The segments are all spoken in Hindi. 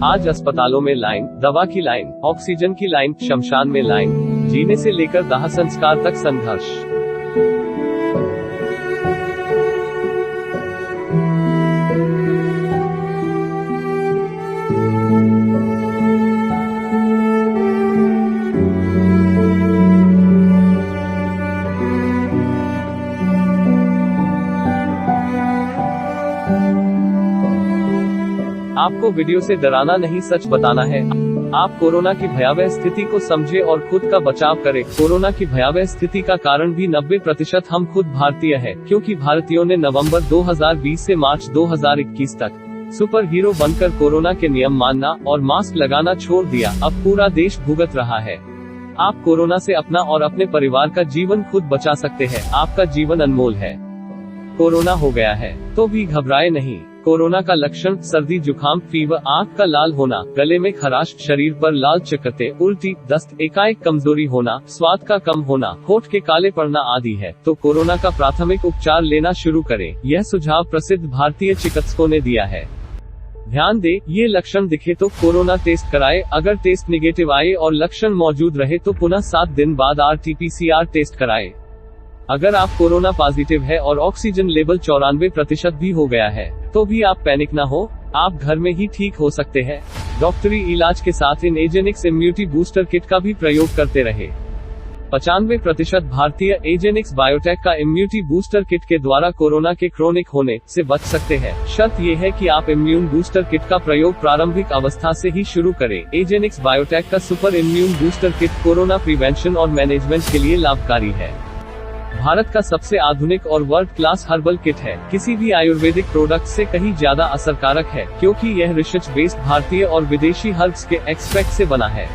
आज अस्पतालों में लाइन, दवा की लाइन, ऑक्सीजन की लाइन, शमशान में लाइन, जीने से लेकर दाह संस्कार तक संघर्ष। आपको वीडियो से डराना नहीं, सच बताना है। आप कोरोना की भयावह स्थिति को समझे और खुद का बचाव करें। कोरोना की भयावह स्थिति का कारण भी 90% हम खुद भारतीय हैं, क्योंकि भारतीयों ने नवंबर 2020 से मार्च 2021 तक सुपर हीरो बनकर कोरोना के नियम मानना और मास्क लगाना छोड़ दिया। अब पूरा देश भुगत रहा है। आप कोरोना से अपना और अपने परिवार का जीवन खुद बचा सकते हैं। आपका जीवन अनमोल है। कोरोना हो गया है तो भी घबराए नहीं। कोरोना का लक्षण सर्दी, जुकाम, फीवर, आंख का लाल होना, गले में खराश, शरीर पर लाल चकत्ते, उल्टी, दस्त, एकाएक कमजोरी होना, स्वाद का कम होना, होठ के काले पड़ना आदि है तो कोरोना का प्राथमिक उपचार लेना शुरू करें। यह सुझाव प्रसिद्ध भारतीय चिकित्सकों ने दिया है। ध्यान दे, ये लक्षण दिखे तो कोरोना टेस्ट कराए। अगर टेस्ट निगेटिव आए और लक्षण मौजूद रहे तो पुनः 7 दिन बाद RT-PCR टेस्ट कराए। अगर आप कोरोना पॉजिटिव है और ऑक्सीजन लेवल 94% भी हो गया है तो भी आप पैनिक ना हो। आप घर में ही ठीक हो सकते हैं। डॉक्टरी इलाज के साथ इन एजेनिक्स इम्यूनिटी बूस्टर किट का भी प्रयोग करते रहे। 95% भारतीय एजेनिक्स बायोटेक का इम्यूनिटी बूस्टर किट के द्वारा कोरोना के क्रोनिक होने से बच सकते हैं। शर्त ये है कि आप इम्यून बूस्टर किट का प्रयोग प्रारंभिक अवस्था से ही शुरू करें। एजेनिक्स बायोटेक का super immune booster kit corona prevention और मैनेजमेंट के लिए लाभकारी है। भारत का सबसे आधुनिक और वर्ल्ड क्लास हर्बल किट है। किसी भी आयुर्वेदिक प्रोडक्ट से कहीं ज्यादा असरकारक है, क्योंकि यह रिसर्च बेस्ड भारतीय और विदेशी हर्ब्स के एक्सट्रैक्ट से बना है।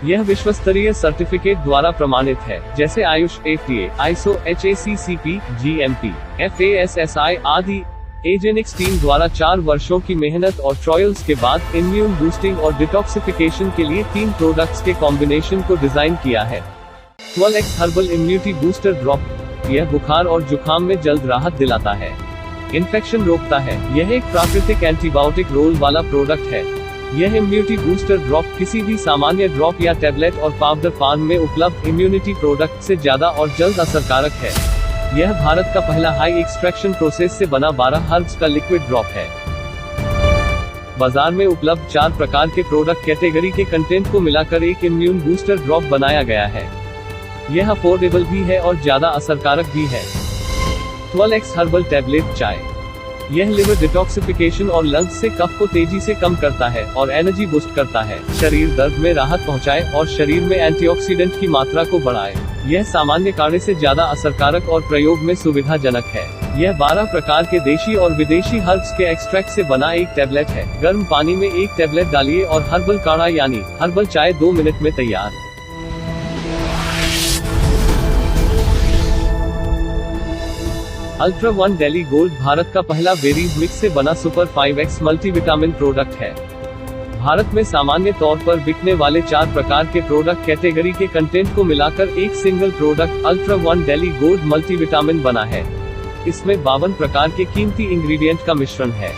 यह विश्वस्तरीय सर्टिफिकेट द्वारा प्रमाणित है, जैसे Ayush, FDA, ISO, HACCP, GMP, FASSI आदि। एजेनिक्स टीम द्वारा 4 वर्षों की मेहनत और ट्रायल्स के बाद इम्यून बूस्टिंग और डिटॉक्सिफिकेशन के लिए 3 प्रोडक्ट्स के कॉम्बिनेशन को डिजाइन किया है। 12x herbal immunity booster drop. यह बुखार और जुकाम में जल्द राहत दिलाता है, इन्फेक्शन रोकता है। यह एक प्राकृतिक एंटीबायोटिक रोल वाला प्रोडक्ट है। यह इम्यूनिटी बूस्टर ड्रॉप किसी भी सामान्य ड्रॉप या टैबलेट और पाउडर फॉर्म में उपलब्ध इम्यूनिटी प्रोडक्ट से ज्यादा और जल्द असरकारक है। यह भारत का पहला हाई एक्सट्रैक्शन प्रोसेस से बना 12 हर्ब्स का लिक्विड ड्रॉप है। बाजार में उपलब्ध 4 प्रकार के प्रोडक्ट कैटेगरी के कंटेंट को मिलाकर एक इम्यून बूस्टर ड्रॉप बनाया गया है। यह अफोर्डेबल भी है और ज्यादा असरकारक भी है। 12x हर्बल टैबलेट चाय। यह लिवर डिटॉक्सिफिकेशन और लंग्स से कफ को तेजी से कम करता है और एनर्जी बूस्ट करता है। शरीर दर्द में राहत पहुंचाए और शरीर में एंटीऑक्सीडेंट की मात्रा को बढ़ाए। यह सामान्य काढ़े से ज्यादा असरकारक और प्रयोग में सुविधाजनक है। यह 12 प्रकार के देशी और विदेशी हर्ब्स के एक्सट्रैक्ट से बना एक टैबलेट है। गर्म पानी में एक टैबलेट डालिए और हर्बल काढ़ा यानी हर्बल चाय 2 मिनट में तैयार। अल्ट्रा 1 डेली गोल्ड भारत का पहला बेरीज मिक्स से बना सुपर 5x मल्टीविटामिन प्रोडक्ट है। भारत में सामान्य तौर पर बिकने वाले 4 प्रकार के प्रोडक्ट कैटेगरी के कंटेंट को मिलाकर एक single product ultra 1 daily gold multivitamin बना है। इसमें 52 प्रकार के कीमती इंग्रेडिएंट का मिश्रण है।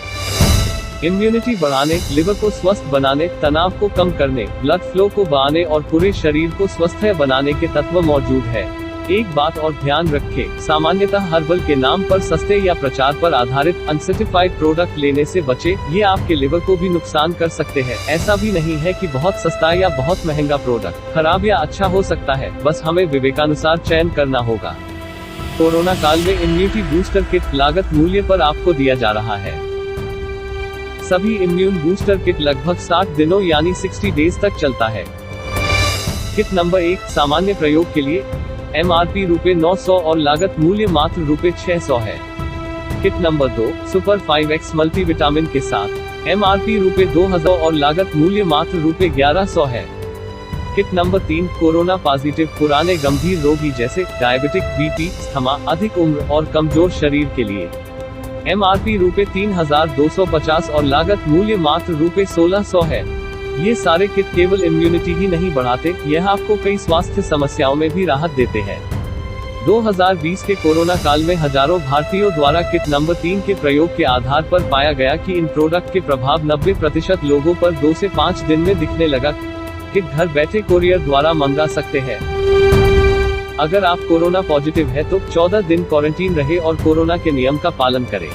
इम्यूनिटी बढ़ाने, लिवर को स्वस्थ बनाने, तनाव को कम करने, ब्लड फ्लो को बढ़ाने और पूरे शरीर को स्वस्थ बनाने के तत्व मौजूद है। एक बात और ध्यान रखें, सामान्यतः हर्बल के नाम पर सस्ते या प्रचार पर आधारित अनसर्टिफाइड प्रोडक्ट लेने से बचें। ये आपके लिवर को भी नुकसान कर सकते हैं। ऐसा भी नहीं है कि बहुत सस्ता या बहुत महंगा प्रोडक्ट खराब या अच्छा हो सकता है, बस हमें विवेकानुसार चयन करना होगा। कोरोना काल में इम्यूनिटी बूस्टर किट लागत मूल्य पर आपको दिया जा रहा है। सभी इम्यून बूस्टर किट लगभग 60 दिनों यानी 60 डेज तक चलता है। किट नंबर 1 सामान्य प्रयोग के लिए MRP रुपए 900 और लागत मूल्य मात्र रुपए 600 है। Kit number 2 super 5x multivitamin के साथ MRP रुपए 2000 और लागत मूल्य मात्र रुपए 1100 है। किट नंबर 3 कोरोना पॉजिटिव पुराने गंभीर रोगी जैसे डायबिटिक, BP, अस्थमा, अधिक उम्र और कमजोर शरीर के लिए MRP रुपए 3250 और लागत मूल्य मात्र रुपए 1600 है। ये सारे किट केवल इम्यूनिटी ही नहीं बढ़ाते, यह आपको कई स्वास्थ्य समस्याओं में भी राहत देते हैं। 2020 के कोरोना काल में हजारों भारतीयों द्वारा किट नंबर 3 के प्रयोग के आधार पर पाया गया कि इन प्रोडक्ट के प्रभाव 90% लोगों पर 2 से 5 दिन में दिखने लगा। किट घर बैठे कोरियर द्वारा मंगा सकते हैं। अगर आप कोरोना पॉजिटिव है तो 14 दिन क्वारंटीन रहे और कोरोना के नियम का पालन करें।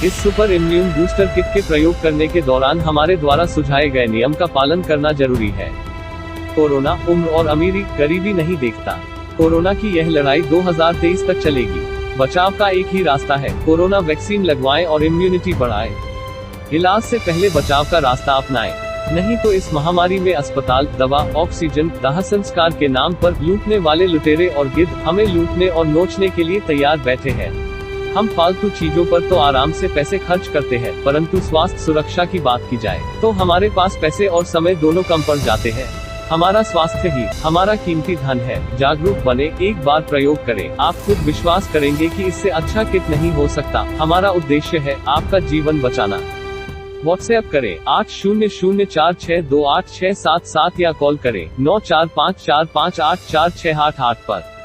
इस सुपर इम्यून बूस्टर किट के प्रयोग करने के दौरान हमारे द्वारा सुझाए गए नियम का पालन करना जरूरी है। कोरोना उम्र और अमीरी गरीबी नहीं देखता। कोरोना की यह लड़ाई 2023 तक चलेगी। बचाव का एक ही रास्ता है, कोरोना वैक्सीन लगवाएं और इम्यूनिटी बढ़ाएं। इलाज से पहले बचाव का रास्ता अपनाएं, नहीं तो इस महामारी में अस्पताल, दवा, ऑक्सीजन, दाह संस्कार के नाम पर लूटने वाले लुटेरे और गिद्ध हमें लूटने और नोचने के लिए तैयार बैठे हैं। हम फालतू चीजों पर तो आराम से पैसे खर्च करते हैं, परंतु स्वास्थ्य सुरक्षा की बात की जाए तो हमारे पास पैसे और समय दोनों कम पड़ जाते हैं। हमारा स्वास्थ्य ही हमारा कीमती धन है। जागरूक बने, एक बार प्रयोग करें, आप खुद विश्वास करेंगे कि इससे अच्छा किट नहीं हो सकता। हमारा उद्देश्य है आपका जीवन बचाना। व्हाट्सएप करें 8004628677 या कॉल करें 9454584688 पर।